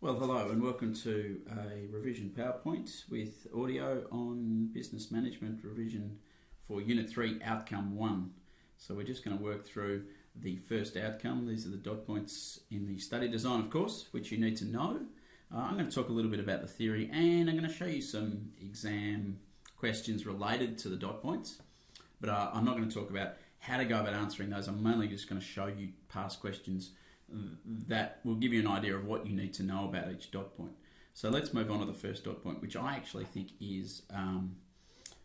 Well, hello and welcome to a revision PowerPoint with audio on business management revision for Unit 3, Outcome 1. So we're just going to work through the first outcome. These are the dot points in the study design, of course, which you need to know. I'm going to talk a little bit about the theory and I'm going to show you some exam questions related to the dot points. But I'm not going to talk about how to go about answering those. I'm mainly just going to show you past questions that will give you an idea of what you need to know about each dot point. So let's move on to the first dot point, which I actually think is,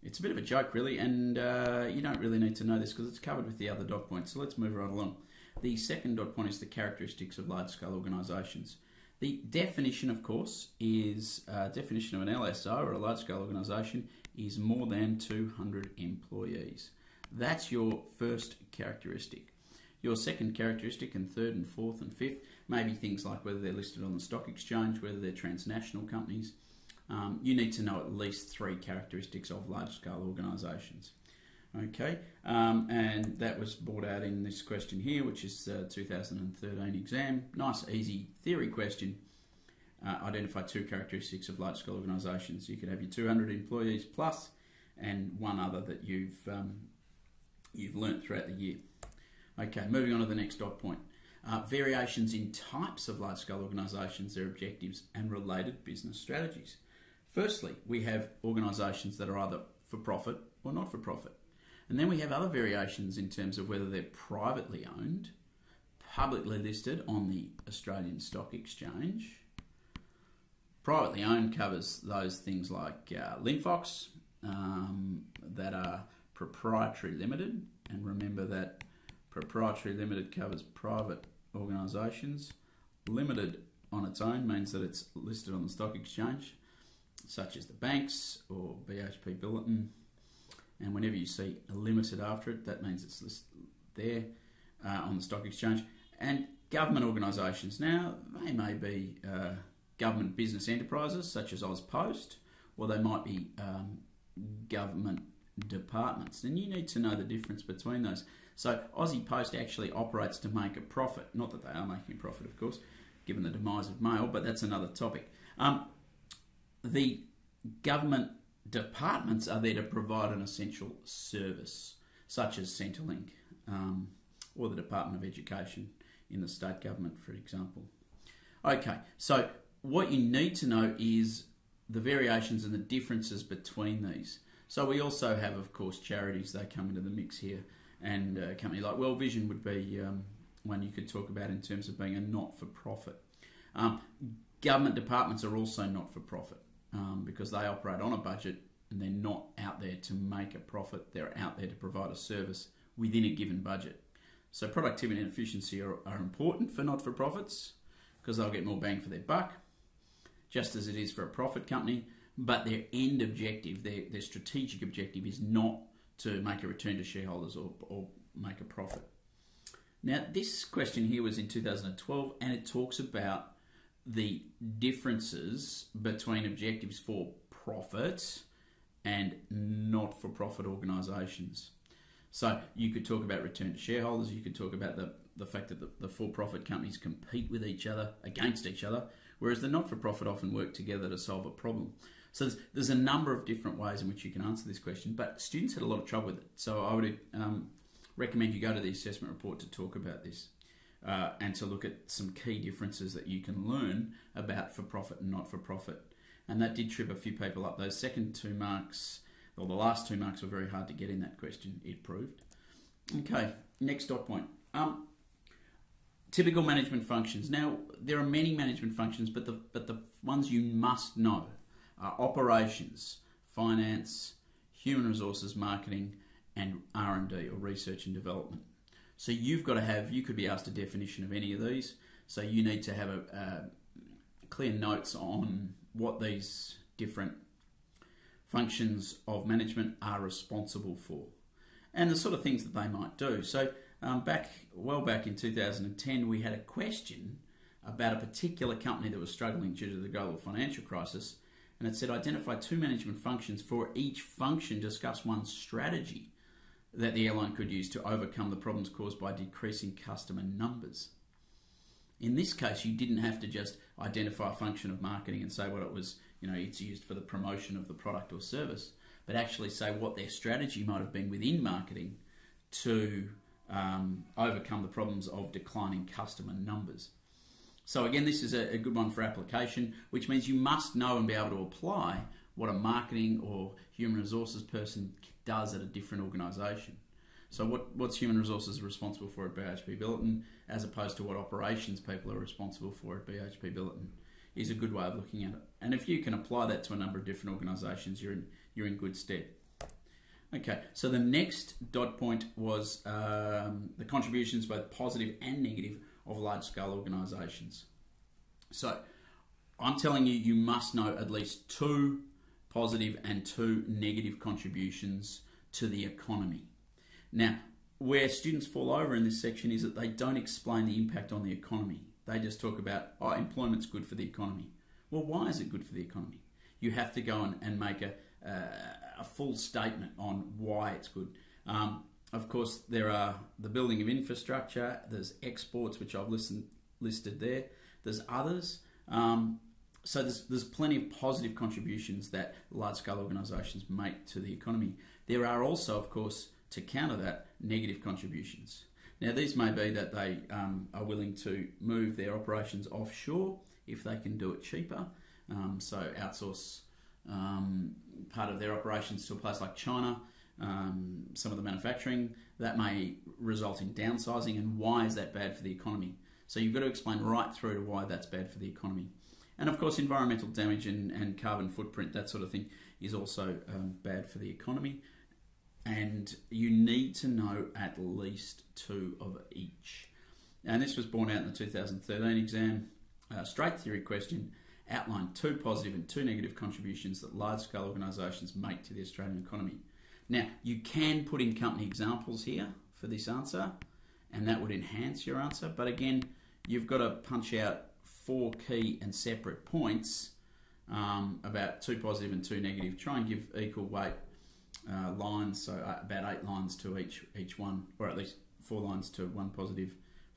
it's a bit of a joke really, and you don't really need to know this because it's covered with the other dot points. So let's move right along. The second dot point is the characteristics of large-scale organisations. The definition, of course, is definition of an LSO or a large-scale organisation is more than 200 employees. That's your first characteristic. Your second characteristic and third and fourth and fifth may be things like whether they're listed on the stock exchange, whether they're transnational companies. You need to know at least 3 characteristics of large-scale organisations. Okay, and that was brought out in this question here, which is 2013 exam. Nice, easy theory question. Identify 2 characteristics of large-scale organisations. You could have your 200 employees plus, and one other that you've learnt throughout the year. Okay, moving on to the next dot point. Variations in types of large-scale organisations, their objectives and related business strategies. Firstly, we have organisations that are either for-profit or not-for-profit. And then we have other variations in terms of whether they're privately owned, publicly listed on the Australian Stock Exchange. Privately owned covers those things like Linfox that are proprietary limited, and remember that proprietary limited covers private organisations. Limited on its own means that it's listed on the stock exchange, such as the banks or BHP Billiton. And whenever you see a limited after it, that means it's listed there on the stock exchange. And government organisations, now they may be government business enterprises such as AusPost, or they might be government departments. And you need to know the difference between those. So Aussie Post actually operates to make a profit. Not that they are making a profit, of course, given the demise of mail, but that's another topic. The government departments are there to provide an essential service, such as Centrelink or the Department of Education in the state government, for example. Okay, so what you need to know is the variations and the differences between these. So we also have, of course, charities. They come into the mix here. And a company like World Vision would be one you could talk about in terms of being a not-for-profit. Government departments are also not-for-profit because they operate on a budget and they're not out there to make a profit. They're out there to provide a service within a given budget. So productivity and efficiency are important for not-for-profits because they'll get more bang for their buck, just as it is for a profit company. But their end objective, their strategic objective is not to make a return to shareholders or make a profit. Now, this question here was in 2012, and it talks about the differences between objectives for profit and not-for-profit organisations. So you could talk about return to shareholders, you could talk about the fact that the for-profit companies compete with each other, against each other, whereas the not-for-profit often work together to solve a problem. So there's a number of different ways in which you can answer this question, but students had a lot of trouble with it. So I would recommend you go to the assessment report to talk about this and to look at some key differences that you can learn about for-profit and not-for-profit. And that did trip a few people up. Those second 2 marks, or the last 2 marks, were very hard to get in that question, it proved. Okay, next dot point. Typical management functions. Now, there are many management functions, but the ones you must know are operations, finance, human resources, marketing, and R&D, or research and development. So you've got to have, you could be asked a definition of any of these, so you need to have a clear notes on what these different functions of management are responsible for, and the sort of things that they might do. So back in 2010, we had a question about a particular company that was struggling due to the global financial crisis, and it said identify 2 management functions. For each function, discuss one strategy that the airline could use to overcome the problems caused by decreasing customer numbers. In this case, you didn't have to just identify a function of marketing and say what it was, it's used for the promotion of the product or service, but actually say what their strategy might have been within marketing to overcome the problems of declining customer numbers. So again, this is a good one for application, which means you must know and be able to apply what a marketing or human resources person does at a different organisation. So what's human resources responsible for at BHP Billiton, as opposed to what operations people are responsible for at BHP Billiton, is a good way of looking at it. And if you can apply that to a number of different organisations, you're in good stead. Okay, so the next dot point was the contributions, both positive and negative, of large-scale organisations. So I'm telling you, you must know at least 2 positive and 2 negative contributions to the economy. Now, where students fall over in this section is that they don't explain the impact on the economy. They just talk about, employment's good for the economy. Well, why is it good for the economy? You have to go and make a full statement on why it's good. Of course, there are the building of infrastructure, there's exports, which I've listed there, there's others. So there's plenty of positive contributions that large-scale organisations make to the economy. There are also, of course, to counter that, negative contributions. Now, these may be that they are willing to move their operations offshore if they can do it cheaper. So outsource part of their operations to a place like China, some of the manufacturing. That may result in downsizing, and why is that bad for the economy? So you've got to explain right through to why that's bad for the economy. And of course, environmental damage and carbon footprint, that sort of thing, is also bad for the economy. And you need to know at least 2 of each. And this was borne out in the 2013 exam. Straight theory question, outline 2 positive and 2 negative contributions that large-scale organisations make to the Australian economy. Now, you can put in company examples here for this answer, and that would enhance your answer. But again, you've got to punch out 4 key and separate points about 2 positive and 2 negative. Try and give equal weight lines, so about 8 lines to each one, or at least 4 lines to one positive,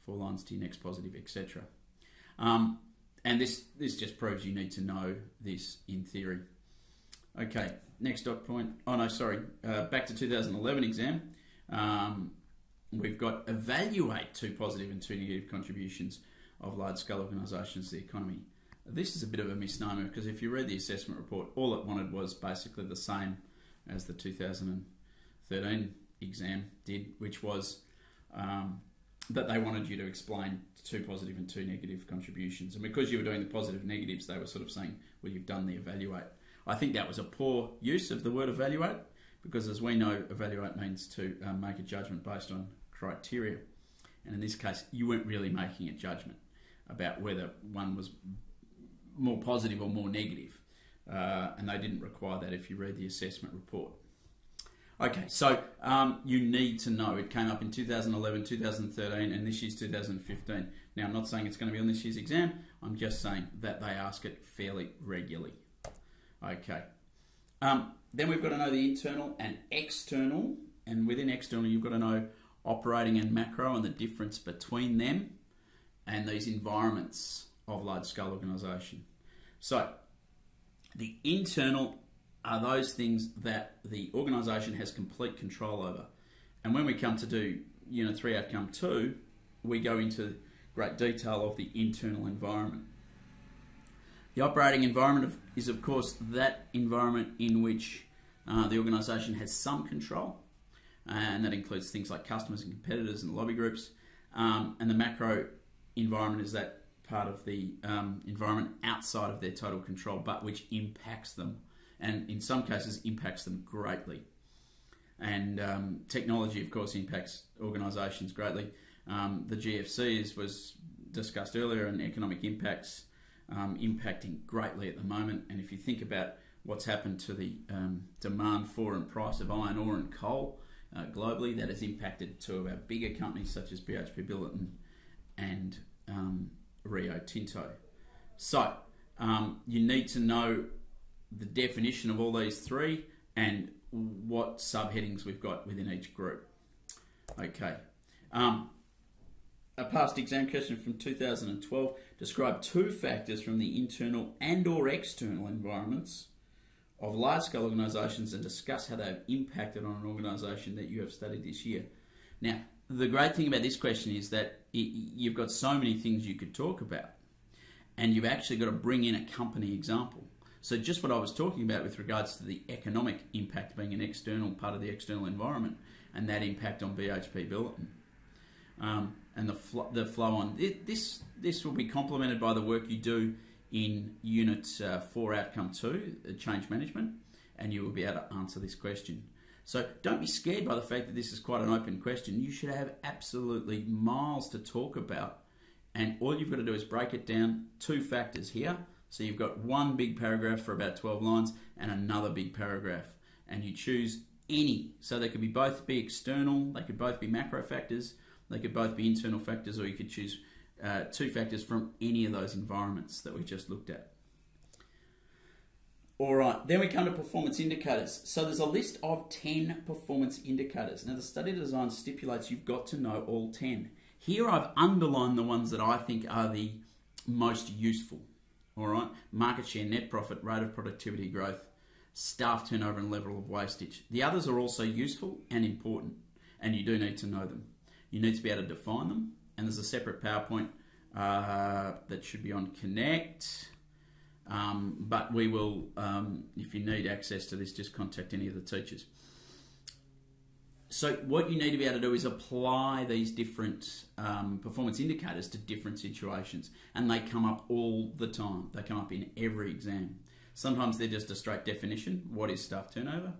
4 lines to your next positive, etc. And this just proves you need to know this in theory. Okay, next dot point. Oh no, sorry. Back to 2011 exam. We've got evaluate 2 positive and 2 negative contributions of large-scale organisations to the economy. This is a bit of a misnomer, because if you read the assessment report, all it wanted was basically the same as the 2013 exam did, which was that they wanted you to explain 2 positive and 2 negative contributions. And because you were doing the positive negatives, they were sort of saying, well, you've done the evaluate. I think that was a poor use of the word evaluate, because as we know, evaluate means to make a judgment based on criteria. And in this case, you weren't really making a judgment about whether one was more positive or more negative. And they didn't require that if you read the assessment report. Okay, so you need to know. It came up in 2011, 2013, and this year's 2015. Now, I'm not saying it's going to be on this year's exam. I'm just saying that they ask it fairly regularly. Okay. Then we've got to know the internal and external. And within external, you've got to know operating and macro and the difference between them and these environments of large-scale organisation. So, the internal are those things that the organisation has complete control over. And when we come to do Unit 3 Outcome 2, we go into great detail of the internal environment. The operating environment is, of course, that environment in which the organisation has some control, and that includes things like customers and competitors and lobby groups. And the macro environment is that part of the environment outside of their total control, but which impacts them, and in some cases impacts them greatly. And technology, of course, impacts organisations greatly. The GFC was discussed earlier, and economic impacts impacting greatly at the moment. And if you think about what's happened to the demand for and price of iron ore and coal globally, that has impacted 2 of our bigger companies such as BHP Billiton and Rio Tinto. So you need to know the definition of all these 3 and what subheadings we've got within each group. Okay. a past exam question from 2012. Describe 2 factors from the internal and or external environments of large-scale organisations and discuss how they have impacted on an organisation that you have studied this year. Now, the great thing about this question is that you've got so many things you could talk about, and you've actually got to bring in a company example. So just what I was talking about with regards to the economic impact being an external part of the external environment, and that impact on BHP Billiton, and the flow on. This will be complemented by the work you do in Unit 4 Outcome 2, Change Management, and you will be able to answer this question. So don't be scared by the fact that this is quite an open question. You should have absolutely miles to talk about, and all you've got to do is break it down. 2 factors here. So you've got one big paragraph for about 12 lines and another big paragraph, and you choose any. So they could both be external, they could both be macro factors, they could both be internal factors, or you could choose 2 factors from any of those environments that we just looked at. All right, then we come to performance indicators. So there's a list of 10 performance indicators. Now the study design stipulates you've got to know all 10. Here I've underlined the ones that I think are the most useful. All right, market share, net profit, rate of productivity growth, staff turnover and level of wastage. The others are also useful and important, and you do need to know them. You need to be able to define them, and there's a separate PowerPoint that should be on Connect. But we will, if you need access to this, just contact any of the teachers. So what you need to be able to do is apply these different performance indicators to different situations, and they come up all the time. They come up in every exam. Sometimes they're just a straight definition, what is staff turnover,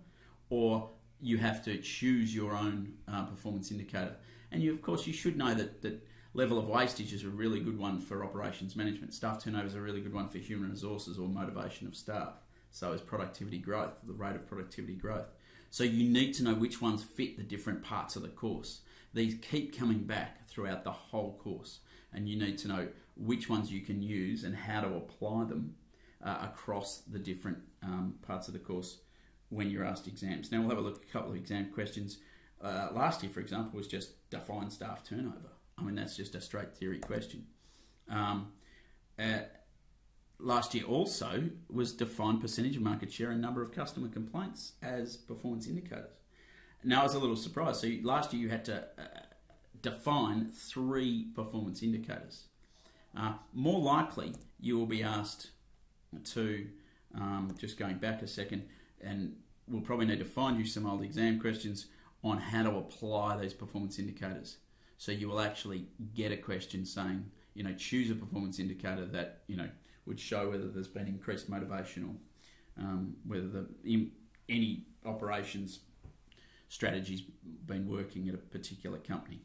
or you have to choose your own performance indicator. And of course you should know that level of wastage is a really good one for operations management. Staff turnover is a really good one for human resources or motivation of staff. So is productivity growth, the rate of productivity growth. So you need to know which ones fit the different parts of the course. These keep coming back throughout the whole course, and you need to know which ones you can use and how to apply them across the different parts of the course when you're asked exams. Now we'll have a look at a couple of exam questions. Last year, for example, was just define staff turnover. I mean, that's just a straight theory question. Last year also was define percentage of market share and number of customer complaints as performance indicators. Now I was a little surprised. So last year you had to define 3 performance indicators. More likely you will be asked to, just going back a second, and we'll probably need to find you some old exam questions on how to apply these performance indicators. So you will actually get a question saying, choose a performance indicator that, would show whether there's been increased motivation or whether any operations strategy's been working at a particular company.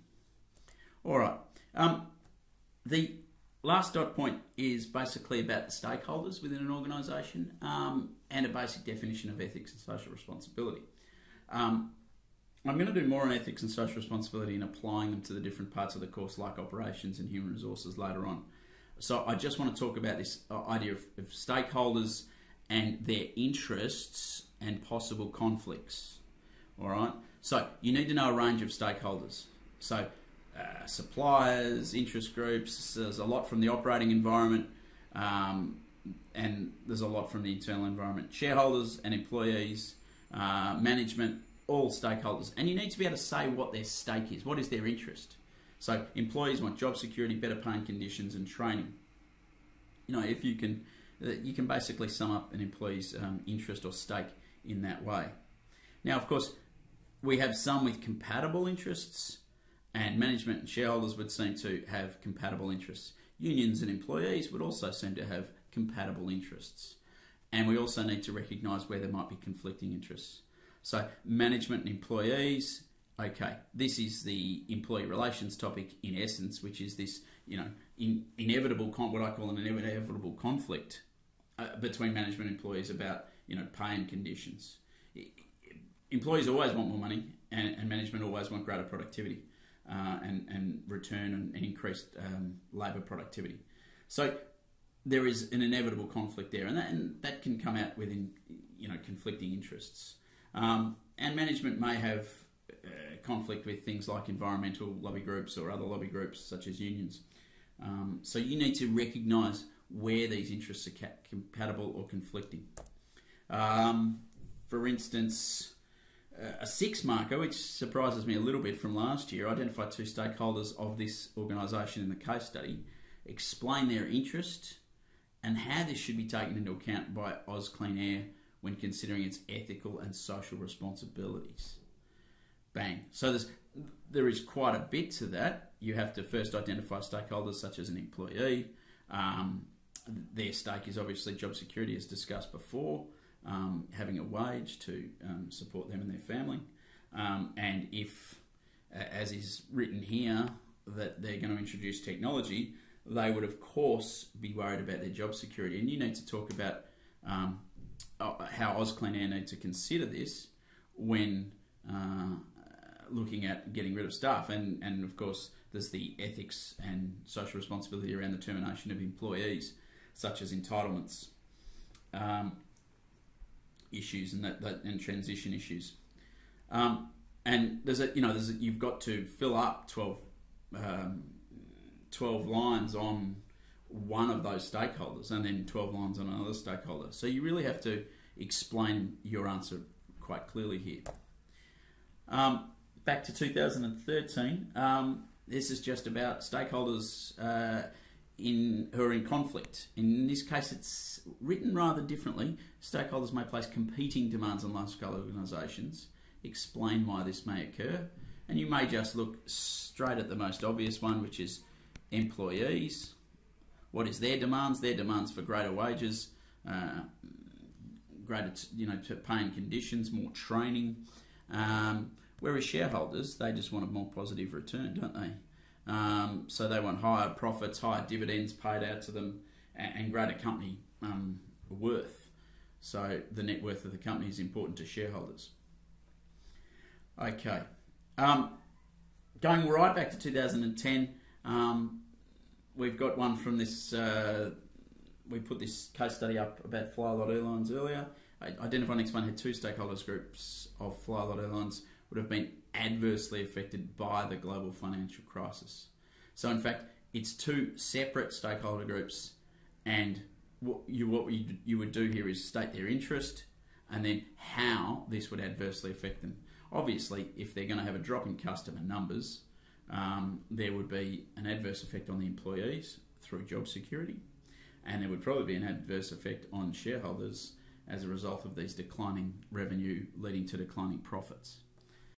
All right. The last dot point is basically about the stakeholders within an organisation and a basic definition of ethics and social responsibility. I'm going to do more on ethics and social responsibility and applying them to the different parts of the course like operations and human resources later on. So I just want to talk about this idea of stakeholders and their interests and possible conflicts. All right. So you need to know a range of stakeholders. So suppliers, interest groups, there's a lot from the operating environment and there's a lot from the internal environment. Shareholders and employees, management, all stakeholders. And you need to be able to say what their stake is. What is their interest? So employees want job security, better paying conditions and training. If you can basically sum up an employee's interest or stake in that way. Now, of course, we have some with compatible interests, and management and shareholders would seem to have compatible interests. Unions and employees would also seem to have compatible interests. And we also need to recognise where there might be conflicting interests. So management and employees, okay, this is the employee relations topic in essence, which is this, inevitable, what I call an inevitable conflict between management and employees about, pay and conditions. Employees always want more money, and management always want greater productivity and return and increased labour productivity. So there is an inevitable conflict there, and that can come out within, conflicting interests. And management may have conflict with things like environmental lobby groups or other lobby groups such as unions. So you need to recognise where these interests are compatible or conflicting. For instance, a 6 marker, which surprises me a little bit from last year, identify 2 stakeholders of this organisation in the case study, explain their interest and how this should be taken into account by Oz Clean Air when considering its ethical and social responsibilities. Bang. So there is quite a bit to that. You have to first identify stakeholders such as an employee. Their stake is obviously job security, as discussed before, having a wage to support them and their family. And if, as is written here, that they're going to introduce technology, they would of course be worried about their job security. And you need to talk about how Oz Clean Air need to consider this when looking at getting rid of staff. And of course, there's the ethics and social responsibility around the termination of employees, such as entitlements issues and transition issues. And you've got to fill up 12 lines on one of those stakeholders and then 12 lines on another stakeholder. So you really have to explain your answer quite clearly here. Back to 2013, this is just about stakeholders who are in conflict. In this case, it's written rather differently. Stakeholders may place competing demands on large-scale organisations. Explain why this may occur. And you may just look straight at the most obvious one, which is employees. What is their demands? Their demands for greater wages, greater paying conditions, more training. Whereas shareholders, they just want a more positive return, don't they? So they want higher profits, higher dividends paid out to them, and greater company worth. So the net worth of the company is important to shareholders. Okay. Going right back to 2010, we've got one from this, we put this case study up about Flylot Airlines earlier. Identify and explain how 2 stakeholders groups of Flylot Airlines would have been adversely affected by the global financial crisis. So in fact, it's 2 separate stakeholder groups, and what you would do here is state their interest and then how this would adversely affect them. Obviously, if they're going to have a drop in customer numbers, there would be an adverse effect on the employees through job security, and there would probably be an adverse effect on shareholders as a result of these declining revenue leading to declining profits.